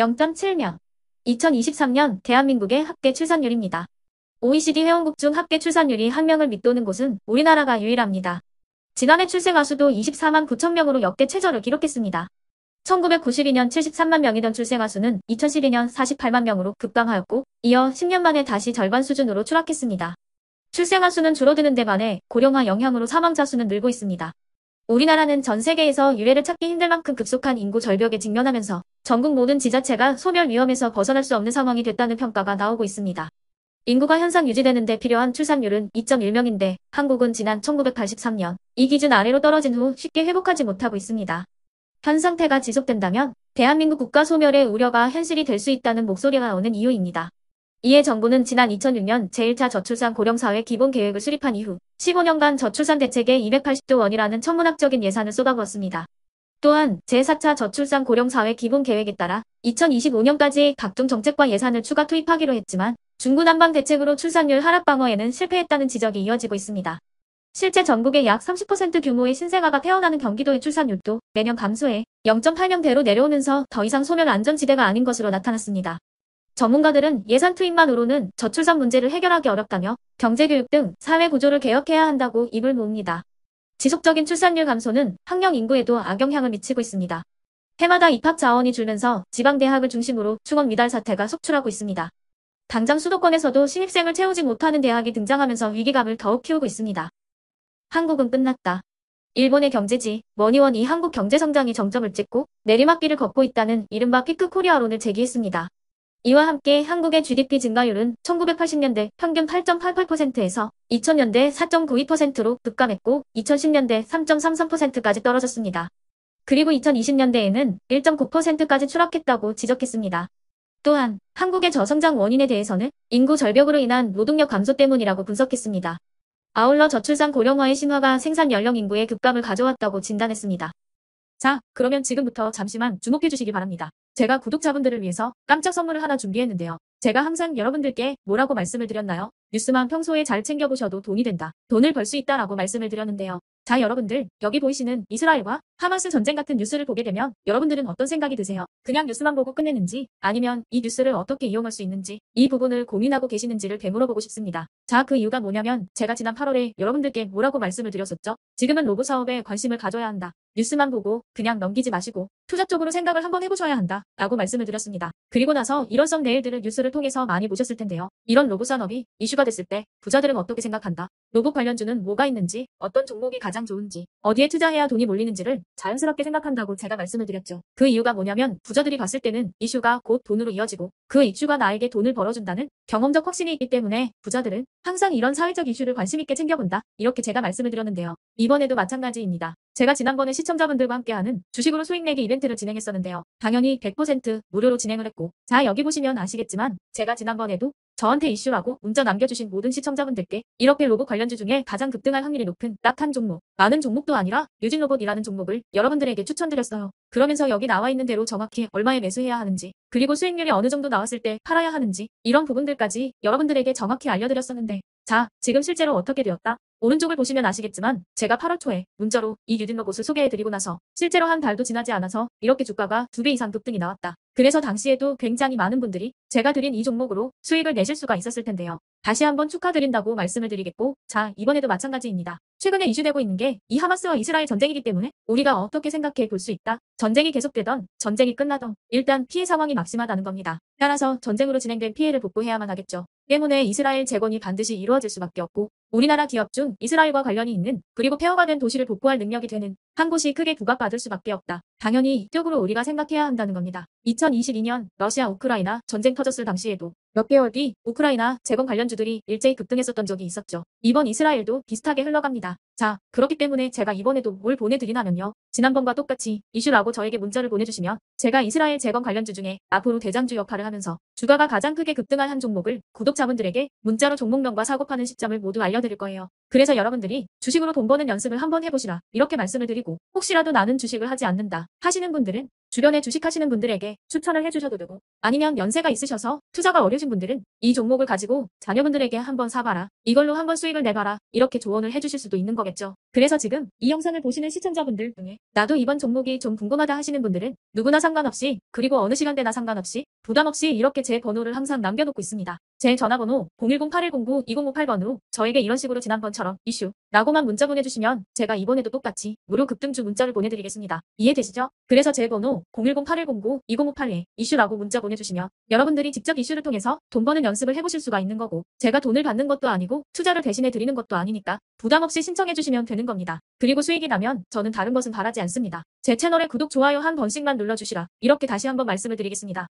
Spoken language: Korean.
0.7명. 2023년 대한민국의 합계 출산율입니다. OECD 회원국 중 합계 출산율이 1명을 밑도는 곳은 우리나라가 유일합니다. 지난해 출생아 수도 24만 9천 명으로 역대 최저를 기록했습니다. 1992년 73만 명이던 출생아 수는 2012년 48만 명으로 급감하였고, 이어 10년 만에 다시 절반 수준으로 추락했습니다. 출생아 수는 줄어드는 데 반해 고령화 영향으로 사망자 수는 늘고 있습니다. 우리나라는 전 세계에서 유례를 찾기 힘들 만큼 급속한 인구 절벽에 직면하면서 전국 모든 지자체가 소멸 위험에서 벗어날 수 없는 상황이 됐다는 평가가 나오고 있습니다. 인구가 현상 유지되는 데 필요한 출산율은 2.1명인데 한국은 지난 1983년 이 기준 아래로 떨어진 후 쉽게 회복하지 못하고 있습니다. 현 상태가 지속된다면 대한민국 국가 소멸의 우려가 현실이 될 수 있다는 목소리가 나오는 이유입니다. 이에 정부는 지난 2006년 제1차 저출산 고령사회 기본계획을 수립한 이후 15년간 저출산 대책에 280조 원이라는 천문학적인 예산을 쏟아부었습니다. 또한 제4차 저출산 고령사회 기본계획에 따라 2025년까지 각종 정책과 예산을 추가 투입하기로 했지만 중구난방 대책으로 출산율 하락 방어에는 실패했다는 지적이 이어지고 있습니다. 실제 전국의 약 30% 규모의 신생아가 태어나는 경기도의 출산율도 매년 감소해 0.8명대로 내려오면서 더 이상 소멸 안전지대가 아닌 것으로 나타났습니다. 전문가들은 예산 투입만으로는 저출산 문제를 해결하기 어렵다며 경제교육 등 사회 구조를 개혁해야 한다고 입을 모읍니다. 지속적인 출산율 감소는 학령 인구에도 악영향을 미치고 있습니다. 해마다 입학 자원이 줄면서 지방대학을 중심으로 충원 미달 사태가 속출하고 있습니다. 당장 수도권에서도 신입생을 채우지 못하는 대학이 등장하면서 위기감을 더욱 키우고 있습니다. 한국은 끝났다. 일본의 경제지 머니원이 한국 경제성장이 정점을 찍고 내리막길을 걷고 있다는 이른바 피크 코리아론을 제기했습니다. 이와 함께 한국의 GDP 증가율은 1980년대 평균 8.88%에서 2000년대 4.92%로 급감했고 2010년대 3.33%까지 떨어졌습니다. 그리고 2020년대에는 1.9%까지 추락했다고 지적했습니다. 또한 한국의 저성장 원인에 대해서는 인구 절벽으로 인한 노동력 감소 때문이라고 분석했습니다. 아울러 저출산 고령화의 심화가 생산 연령 인구의 급감을 가져왔다고 진단했습니다. 자, 그러면 지금부터 잠시만 주목해 주시기 바랍니다. 제가 구독자분들을 위해서 깜짝 선물을 하나 준비했는데요. 제가 항상 여러분들께 뭐라고 말씀을 드렸나요? 뉴스만 평소에 잘 챙겨보셔도 돈이 된다. 돈을 벌 수 있다라고 말씀을 드렸는데요. 자, 여러분들, 여기 보이시는 이스라엘과 하마스 전쟁 같은 뉴스를 보게 되면 여러분들은 어떤 생각이 드세요? 그냥 뉴스만 보고 끝내는지 아니면 이 뉴스를 어떻게 이용할 수 있는지 이 부분을 고민하고 계시는지를 되물어보고 싶습니다. 자, 그 이유가 뭐냐면 제가 지난 8월에 여러분들께 뭐라고 말씀을 드렸었죠? 지금은 로봇 사업에 관심을 가져야 한다. 뉴스만 보고 그냥 넘기지 마시고 투자 쪽으로 생각을 한번 해보셔야 한다 라고 말씀을 드렸습니다. 그리고 나서 이런 썸네일들을 뉴스를 통해서 많이 보셨을 텐데요. 이런 로봇 산업이 이슈가 됐을 때 부자들은 어떻게 생각한다? 로봇 관련주는 뭐가 있는지, 어떤 종목이 가장 좋은지, 어디에 투자해야 돈이 몰리는지를 자연스럽게 생각한다고 제가 말씀을 드렸죠. 그 이유가 뭐냐면 부자들이 봤을 때는 이슈가 곧 돈으로 이어지고 그 이슈가 나에게 돈을 벌어준다는 경험적 확신이 있기 때문에 부자들은 항상 이런 사회적 이슈를 관심 있게 챙겨본다. 이렇게 제가 말씀을 드렸는데요. 이번에도 마찬가지입니다. 제가 지난번에 시청자분들과 함께하는 주식으로 수익 내기 이벤트를 진행했었는데요. 당연히 100% 무료로 진행을 했고, 자, 여기 보시면 아시겠지만 제가 지난번에도 저한테 이슈라고 문자 남겨주신 모든 시청자분들께 이렇게 로봇 관련주 중에 가장 급등할 확률이 높은 딱 한 종목, 많은 종목도 아니라 유진로봇이라는 종목을 여러분들에게 추천드렸어요. 그러면서 여기 나와 있는 대로 정확히 얼마에 매수해야 하는지, 그리고 수익률이 어느 정도 나왔을 때 팔아야 하는지 이런 부분들까지 여러분들에게 정확히 알려드렸었는데, 자, 지금 실제로 어떻게 되었다? 오른쪽을 보시면 아시겠지만 제가 8월 초에 문자로 이 유진로봇을 소개해드리고 나서 실제로 한 달도 지나지 않아서 이렇게 주가가 2배 이상 급등이 나왔다. 그래서 당시에도 굉장히 많은 분들이 제가 드린 이 종목으로 수익을 내실 수가 있었을 텐데요. 다시 한번 축하드린다고 말씀을 드리겠고, 자, 이번에도 마찬가지입니다. 최근에 이슈되고 있는 게 이 하마스와 이스라엘 전쟁이기 때문에 우리가 어떻게 생각해 볼 수 있다? 전쟁이 계속되던, 전쟁이 끝나던 일단 피해 상황이 막심하다는 겁니다. 따라서 전쟁으로 진행된 피해를 복구해야만 하겠죠. 때문에 이스라엘 재건이 반드시 이루어질 수밖에 없고 우리나라 기업 중 이스라엘과 관련이 있는 그리고 폐허가 된 도시를 복구할 능력이 되는 한 곳이 크게 부각받을 수밖에 없다. 당연히 이쪽으로 우리가 생각해야 한다는 겁니다. 2022년 러시아 우크라이나 전쟁 터졌을 당시에도 몇 개월 뒤 우크라이나 재건 관련주들이 일제히 급등했었던 적이 있었죠. 이번 이스라엘도 비슷하게 흘러갑니다. 자, 그렇기 때문에 제가 이번에도 뭘 보내드리냐면요. 지난번과 똑같이 이슈라고 저에게 문자를 보내주시면 제가 이스라엘 재건 관련주 중에 앞으로 대장주 역할을 하면서 주가가 가장 크게 급등할 한 종목을 구독자분들에게 문자로 종목명과 사고파는 시점을 모두 알려드릴 거예요. 그래서 여러분들이 주식으로 돈 버는 연습을 한번 해보시라 이렇게 말씀을 드리고, 혹시라도 나는 주식을 하지 않는다 하시는 분들은 주변에 주식하시는 분들에게 추천을 해주셔도 되고, 아니면 연세가 있으셔서 투자가 어려우신 분들은 이 종목을 가지고 자녀분들에게 한번 사봐라, 이걸로 한번 수익을 내봐라, 이렇게 조언을 해주실 수도 있는 거겠죠. 거겠죠. 그래서 지금 이 영상을 보시는 시청자분들 중에 나도 이번 종목이 좀 궁금하다 하시는 분들은 누구나 상관없이, 그리고 어느 시간대나 상관없이 부담 없이 이렇게 제 번호를 항상 남겨놓고 있습니다. 제 전화번호 010-8109-2058번으로 저에게 이런 식으로 지난번처럼 이슈 라고만 문자 보내주시면 제가 이번에도 똑같이 무료 급등주 문자를 보내드리겠습니다. 이해되시죠? 그래서 제 번호 010-8109-2058에 이슈라고 문자 보내주시면 여러분들이 직접 이슈를 통해서 돈 버는 연습을 해보실 수가 있는 거고, 제가 돈을 받는 것도 아니고 투자를 대신해 드리는 것도 아니니까 부담 없이 신청해 주시면 되는 겁니다. 그리고 수익이 나면 저는 다른 것은 바라지 않습니다. 제 채널에 구독, 좋아요 한 번씩만 눌러주시라, 이렇게 다시 한번 말씀을 드리겠습니다.